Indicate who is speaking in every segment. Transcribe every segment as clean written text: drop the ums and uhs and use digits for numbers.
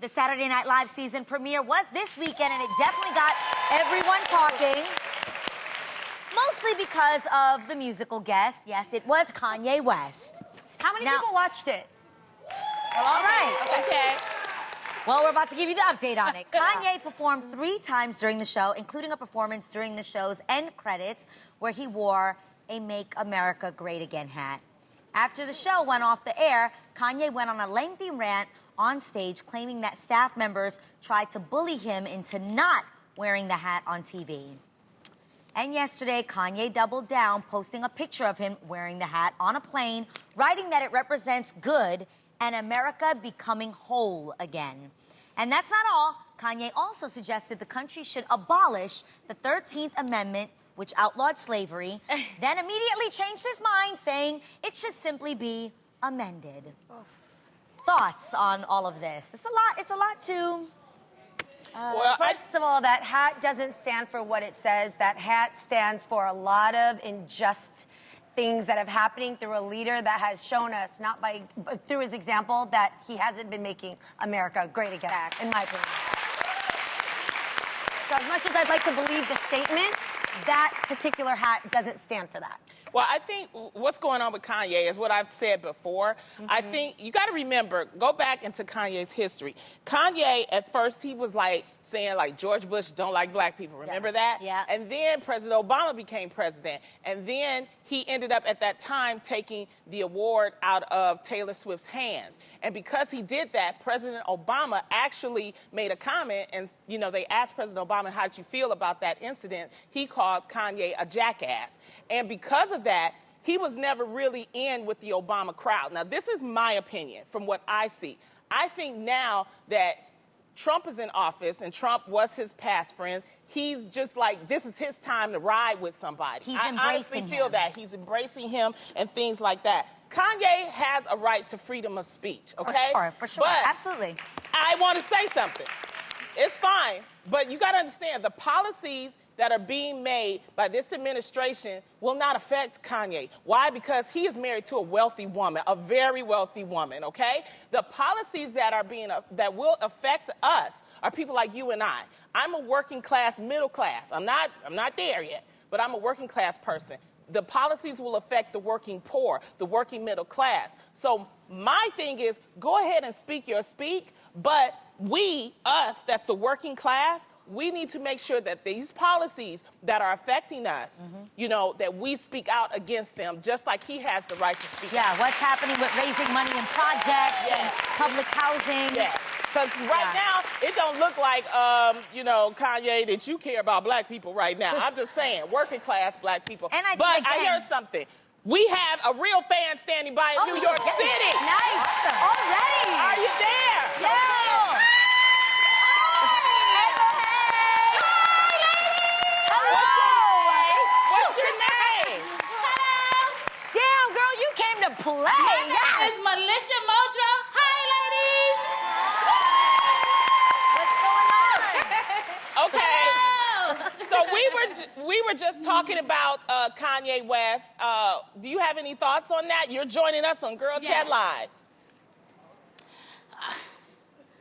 Speaker 1: The Saturday Night Live season premiere was this weekend, and it definitely got everyone talking. Mostly because of the musical guest. Yes, it was Kanye West.
Speaker 2: How many people watched it?
Speaker 1: Well, all right.
Speaker 2: Okay.
Speaker 1: Well, we're about to give you the update on it. Kanye performed 3 times during the show, including a performance during the show's end credits, where he wore a Make America Great Again hat. After the show went off the air, Kanye went on a lengthy rant on stage, claiming that staff members tried to bully him into not wearing the hat on TV. And yesterday, Kanye doubled down, posting a picture of him wearing the hat on a plane, writing that it represents good and America becoming whole again. And that's not all. Kanye also suggested the country should abolish the 13th Amendment, which outlawed slavery, then immediately changed his mind, saying it should simply be amended. Thoughts on all of this? It's a lot to...
Speaker 2: First of all, that hat doesn't stand for what it says. That hat stands for a lot of unjust things that have happening through a leader that has shown us, but through his example, that he hasn't been making America great again, in my opinion. So as much as I'd like to believe the statement, that particular hat doesn't stand for that.
Speaker 3: Well, I think what's going on with Kanye is what I've said before. I think you got to remember, go back into Kanye's history. Kanye, at first, he was saying George Bush don't like black people. Remember that?
Speaker 2: Yeah.
Speaker 3: And then President Obama became president. And then he ended up at that time taking the award out of Taylor Swift's hands. And because he did that, President Obama actually made a comment, and they asked President Obama, how did you feel about that incident? He called Kanye a jackass. And because of that, he was never really in with the Obama crowd. Now, this is my opinion from what I see. I think now that Trump is in office and Trump was his past friend, he's just this is his time to ride with somebody. I honestly feel that. He's embracing him and things like that. Kanye has a right to freedom of speech, okay?
Speaker 1: For sure,
Speaker 3: but
Speaker 1: absolutely.
Speaker 3: I want to say something. It's fine, but you got to understand the policies that are being made by this administration will not affect Kanye. Why? Because he is married to a wealthy woman, a very wealthy woman, okay? The policies that will affect us are people like you and I. I'm a working class, middle class. I'm not there yet, but I'm a working class person. The policies will affect the working poor, the working middle class. So my thing is, go ahead and speak your speak, but us, that's the working class, we need to make sure that these policies that are affecting us, that we speak out against them, just like he has the right to speak out.
Speaker 1: Yeah, what's happening with raising money in projects and public housing.
Speaker 3: Yeah, because right now, it don't look like, Kanye, that you care about black people right now. I'm just saying, working class black people.
Speaker 1: And
Speaker 3: I heard something. We have a real fan standing by in New York City.
Speaker 2: Nice.
Speaker 1: Awesome.
Speaker 2: Already.
Speaker 3: Are you there?
Speaker 2: Yeah.
Speaker 3: What's your name?
Speaker 4: Hello.
Speaker 2: Damn, girl, you came to play.
Speaker 4: My name is Melissa Modra. Hi, ladies.
Speaker 1: What's going on?
Speaker 3: Okay.
Speaker 4: Hello.
Speaker 3: So we were just talking about Kanye West. Do you have any thoughts on that? You're joining us on Girl Chat Live.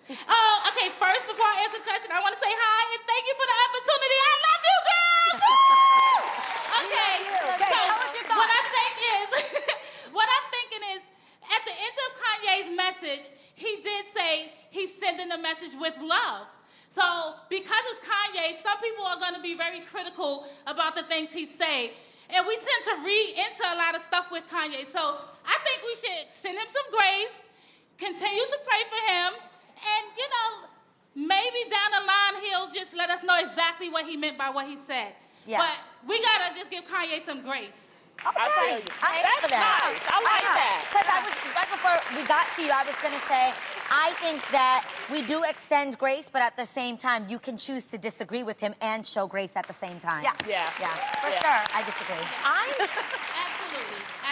Speaker 4: Oh, okay. First, before I answer the question, I want to say hi and thank you for the opportunity. I love you, girls. Okay.
Speaker 2: Okay, tell us your thoughts.
Speaker 4: What I'm thinking is, at the end of Kanye's message, he did say he's sending the message with love. So, because it's Kanye, some people are going to be very critical about the things he say. And we tend to read into a lot of stuff with Kanye. So, I think we should send him some grace, continue to pray for him, and, maybe down the line he'll just let us know exactly what he meant by what he said.
Speaker 1: Yeah.
Speaker 4: But we got to just give Kanye some grace.
Speaker 1: Okay.
Speaker 3: That's nice. I like that.
Speaker 1: Because right before we got to you, I was going to say, I think that we do extend grace, but at the same time, you can choose to disagree with him and show grace at the same time.
Speaker 2: Yeah.
Speaker 3: Yeah.
Speaker 1: Yeah.
Speaker 2: For sure.
Speaker 1: I disagree.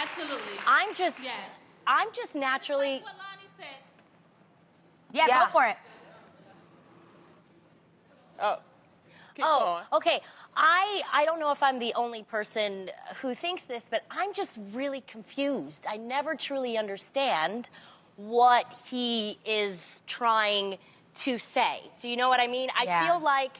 Speaker 4: Absolutely.
Speaker 2: I'm just naturally.
Speaker 4: What Lonnie said.
Speaker 1: Yeah,
Speaker 2: Yeah.
Speaker 1: go for it.
Speaker 3: Oh, keep going.
Speaker 2: Okay. I don't know if I'm the only person who thinks this, but I'm just really confused. I never truly understand what he is trying
Speaker 5: to say. Do you know what I mean? I
Speaker 1: Yeah.
Speaker 5: feel like,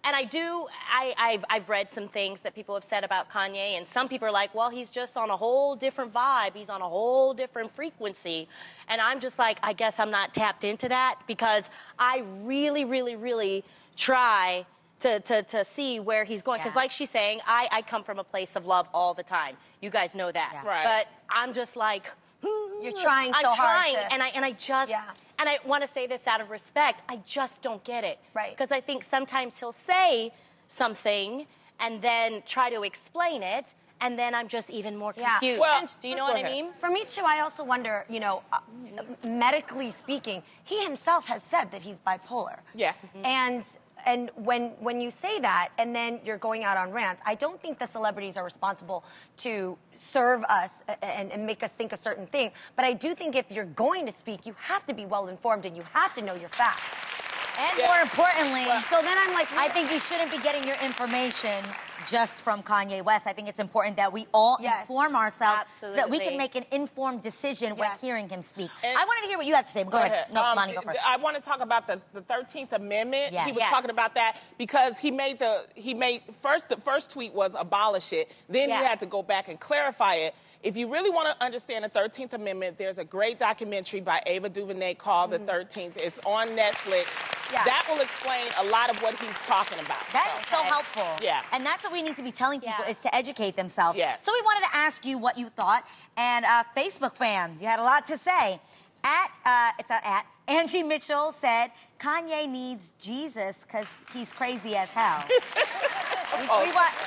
Speaker 5: and I've read some things that people have said about Kanye, and some people are like, well, he's just on a whole different vibe. He's on a whole different frequency. And I'm just like, I guess I'm not tapped into that, because I really, really, really try to see where he's going. Because
Speaker 1: Yeah.
Speaker 5: like she's saying, I come from a place of love all the time. You guys know that.
Speaker 1: Yeah.
Speaker 3: Right.
Speaker 5: But I'm just like,
Speaker 2: You're trying so
Speaker 5: I'm
Speaker 2: hard
Speaker 5: trying,
Speaker 2: to-
Speaker 5: and I just,
Speaker 2: Yeah.
Speaker 5: and I want to say this out of respect, I just don't get it.
Speaker 2: Right.
Speaker 5: Because I think sometimes he'll say something and then try to explain it, and then I'm just even more
Speaker 2: Yeah.
Speaker 5: confused.
Speaker 3: Well,
Speaker 5: Do you know
Speaker 3: go
Speaker 5: what
Speaker 3: ahead.
Speaker 5: I mean?
Speaker 2: For me too, I also wonder, medically speaking, he himself has said that he's bipolar.
Speaker 3: Yeah.
Speaker 2: And when you say that and then you're going out on rants, I don't think the celebrities are responsible to serve us and make us think a certain thing. But I do think if you're going to speak, you have to be well informed and you have to know your facts.
Speaker 1: And
Speaker 3: Yeah.
Speaker 1: more importantly,
Speaker 2: So then I'm like,
Speaker 1: I think you shouldn't be getting your information just from Kanye West. I think it's important that we all
Speaker 2: Yes.
Speaker 1: inform ourselves so that we
Speaker 5: Absolutely.
Speaker 1: can make an informed decision when
Speaker 2: Yes.
Speaker 1: hearing him speak.
Speaker 3: And-
Speaker 1: I wanted to hear what you had to say, but go ahead. No, Lonnie, go first.
Speaker 3: I want to talk about the 13th Amendment.
Speaker 1: Yes.
Speaker 3: He was
Speaker 5: Yes.
Speaker 3: talking about that because the first tweet was abolish it. Then
Speaker 5: Yeah.
Speaker 3: he had to go back and clarify it. If you really want to understand the 13th Amendment, there's a great documentary by Ava DuVernay called The 13th. It's on Netflix.
Speaker 1: Yeah.
Speaker 3: That will explain a lot of what he's talking about.
Speaker 1: That is so
Speaker 5: Okay.
Speaker 1: helpful.
Speaker 3: Yeah.
Speaker 1: And that's what we need to be telling people
Speaker 5: Yeah.
Speaker 1: is to educate themselves.
Speaker 3: Yes.
Speaker 1: So we wanted to ask you what you thought. And Facebook fan, you had a lot to say. It's not at. Angie Mitchell said, Kanye needs Jesus because he's crazy as hell.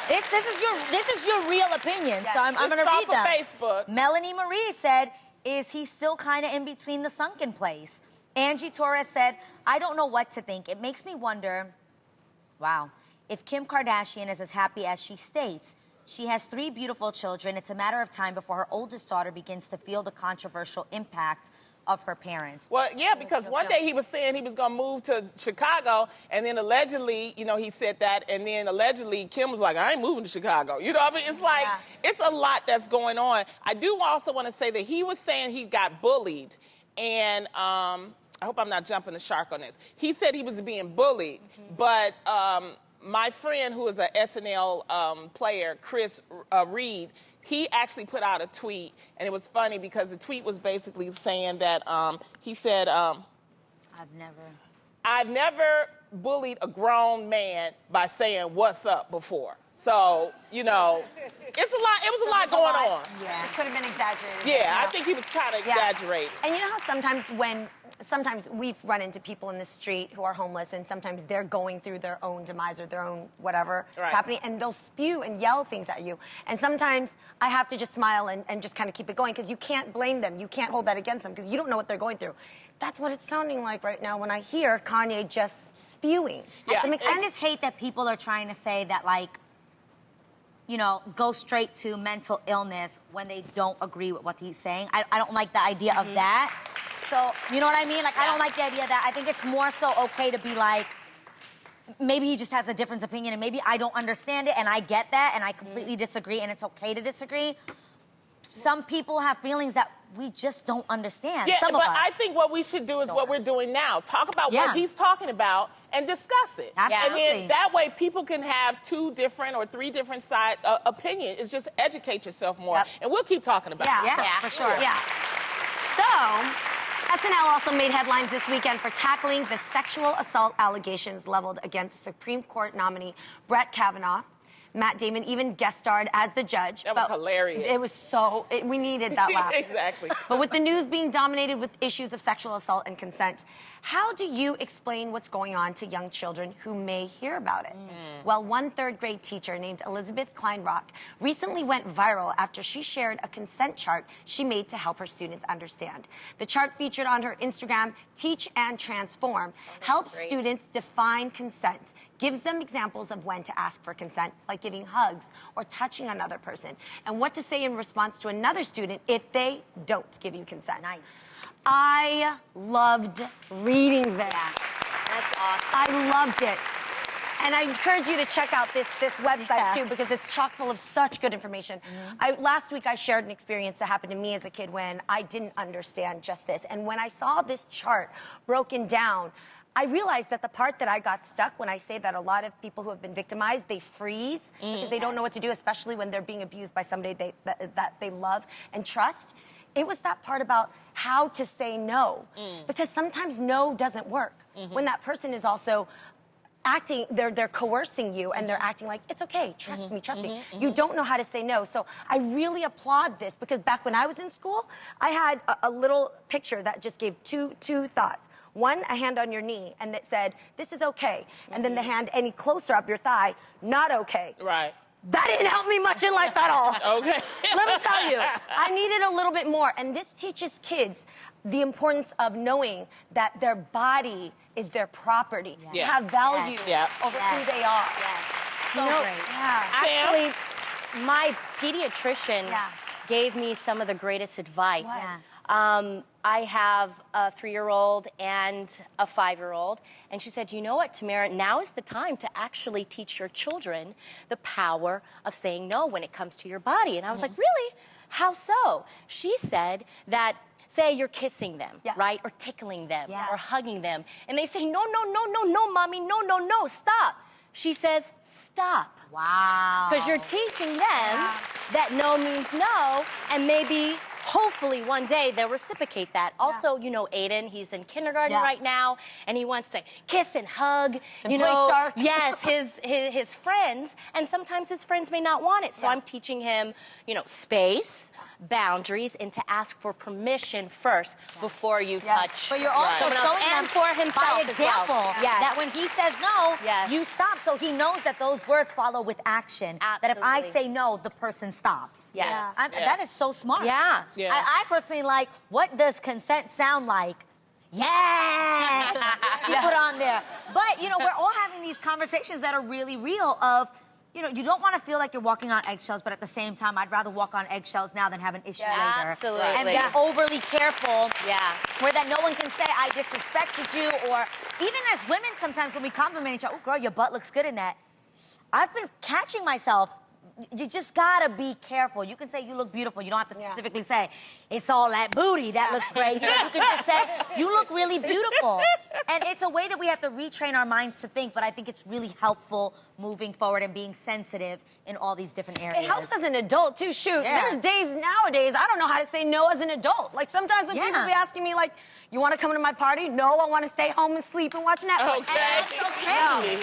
Speaker 1: This is your real opinion, so I'm going to
Speaker 3: It's off
Speaker 1: read them.
Speaker 3: of Facebook.
Speaker 1: Melanie Marie said, is he still kind of in between the sunken place? Angie Torres said, I don't know what to think. It makes me wonder, wow, if Kim Kardashian is as happy as she states. She has 3 beautiful children. It's a matter of time before her oldest daughter begins to feel the controversial impact of her parents.
Speaker 3: Well, yeah, because one day he was saying he was going to move to Chicago, and then allegedly, he said that, and then allegedly Kim was like, I ain't moving to Chicago. You know what I mean? It's like,
Speaker 2: Yeah.
Speaker 3: it's a lot that's going on. I do also want to say that he was saying he got bullied, and I hope I'm not jumping the shark on this. He said he was being bullied, but my friend who is a SNL player, Chris Reed, he actually put out a tweet, and it was funny because the tweet was basically saying that he said, I've never bullied a grown man by saying what's up before. So, it's a lot. It was a lot going on.
Speaker 1: Yeah.
Speaker 2: it could have been exaggerated.
Speaker 3: Yeah, I think he was trying to exaggerate.
Speaker 2: And you know how sometimes we've run into people in the street who are homeless, and sometimes they're going through their own demise or their own whatever is
Speaker 3: Right.
Speaker 2: happening, and they'll spew and yell things at you. And sometimes I have to just smile and just kind of keep it going, because you can't blame them. You can't hold that against them, because you don't know what they're going through. That's what it's sounding like right now when I hear Kanye just spewing.
Speaker 3: Yeah.
Speaker 1: I just hate that people are trying to say that, go straight to mental illness when they don't agree with what he's saying. I don't like the idea of that. So, you know what I mean? I don't like the idea of that. I think it's more so okay to be like, maybe he just has a different opinion and maybe I don't understand it and I get that and I completely disagree and it's okay to disagree. Some people have feelings that we just don't understand.
Speaker 3: Yeah,
Speaker 1: Some
Speaker 3: but
Speaker 1: of us.
Speaker 3: I think what we should do is what we're doing now. Talk about
Speaker 1: Yeah.
Speaker 3: what he's talking about and discuss it.
Speaker 1: Absolutely.
Speaker 3: And then that way people can have 2 different or 3 different side opinions. It's just educate yourself more.
Speaker 2: Yep.
Speaker 3: And we'll keep talking about it.
Speaker 1: Yeah, for sure.
Speaker 2: Yeah. So, SNL also made headlines this weekend for tackling the sexual assault allegations leveled against Supreme Court nominee Brett Kavanaugh. Matt Damon even guest starred as the judge.
Speaker 3: That was
Speaker 2: but
Speaker 3: hilarious.
Speaker 2: It was we needed that laugh.
Speaker 3: Exactly.
Speaker 2: But with the news being dominated with issues of sexual assault and consent, how do you explain what's going on to young children who may hear about it? Well, one 3rd grade teacher named Elizabeth Kleinrock recently went viral after she shared a consent chart she made to help her students understand. The chart featured on her Instagram, Teach and Transform, helps students define consent, gives them examples of when to ask for consent, like giving hugs or touching another person, and what to say in response to another student if they don't give you consent.
Speaker 1: Nice.
Speaker 2: I loved reading this.
Speaker 5: That's awesome.
Speaker 2: I loved it. And I encourage you to check out this website too, because it's chock full of such good information. Last week I shared an experience that happened to me as a kid when I didn't understand just this. And when I saw this chart broken down, I realized that the part that I got stuck when I say that a lot of people who have been victimized, they freeze because they don't know what to do, especially when they're being abused by somebody that they love and trust. It was that part about how to say no. Because sometimes no doesn't work. When that person is also acting, they're coercing you and they're acting like, it's okay, trust me, trust me. You don't know how to say no. So I really applaud this because back when I was in school, I had a little picture that just gave two thoughts. One, a hand on your knee, and that said, this is okay. And then the hand any closer up your thigh, not okay.
Speaker 3: Right.
Speaker 2: That didn't help me much in life at all.
Speaker 3: Okay.
Speaker 2: Let me tell you, I needed a little bit more. And this teaches kids the importance of knowing that their body is their property.
Speaker 3: Yes.
Speaker 2: Have value over who they are.
Speaker 1: Yes. So
Speaker 5: You know,
Speaker 1: great.
Speaker 5: Actually, my pediatrician gave me some of the greatest advice.
Speaker 1: Yes.
Speaker 5: I have a 3-year-old and a 5-year-old, and she said, you know what, Tamara, now is the time to actually teach your children the power of saying no when it comes to your body. And I was like, really? How so? She said that, say you're kissing them, right? Or tickling them, or hugging them, and they say, no, no, no, no, no, mommy, no, no, no, stop. She says, stop.
Speaker 1: Wow.
Speaker 5: Because you're teaching them that no means no, and maybe, hopefully, one day they'll reciprocate that. Also, you know, Aiden, he's in kindergarten right now, and he wants to kiss and hug,
Speaker 2: And
Speaker 5: you
Speaker 2: play
Speaker 5: know,
Speaker 2: shark.
Speaker 5: yes, his friends, and sometimes his friends may not want it. So I'm teaching him, you know, space, boundaries, and to ask for permission first before you touch.
Speaker 1: But you're also
Speaker 5: someone else,
Speaker 1: showing
Speaker 5: and
Speaker 1: them
Speaker 5: for himself
Speaker 1: by
Speaker 5: as well.
Speaker 1: example that when he says no, you stop. So he knows that those words follow with action. That if I
Speaker 5: Absolutely.
Speaker 1: say no, the person stops.
Speaker 5: Yes.
Speaker 1: That is so smart.
Speaker 5: Yeah.
Speaker 3: Yeah.
Speaker 1: I personally like, what does consent sound like? Yes! She put on there. But, you know, we're all having these conversations that are really real of, you know, you don't want to feel like you're walking on eggshells, but at the same time, I'd rather walk on eggshells now than have an issue later.
Speaker 5: Absolutely.
Speaker 1: And be overly careful.
Speaker 5: Yeah.
Speaker 1: Where that no one can say, I disrespected you, or even as women, sometimes when we compliment each other, oh, girl, your butt looks good in that. I've been catching myself. You just gotta be careful. You can say you look beautiful. You don't have to specifically say, it's all that booty, that looks great. You know, you can just say, you look really beautiful. And it's a way that we have to retrain our minds to think, but I think it's really helpful moving forward and being sensitive in all these different areas.
Speaker 2: It helps as an adult, too. Shoot,
Speaker 1: Yeah.
Speaker 2: there's days nowadays I don't know how to say no as an adult. Like, sometimes when people be asking me, like, you want to come to my party? No, I want to stay home and sleep and watch Netflix.
Speaker 3: Okay.
Speaker 1: And that's okay.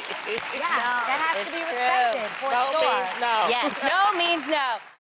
Speaker 1: That has to be respected, for
Speaker 3: No
Speaker 1: sure.
Speaker 3: means no.
Speaker 5: Yes, no means no.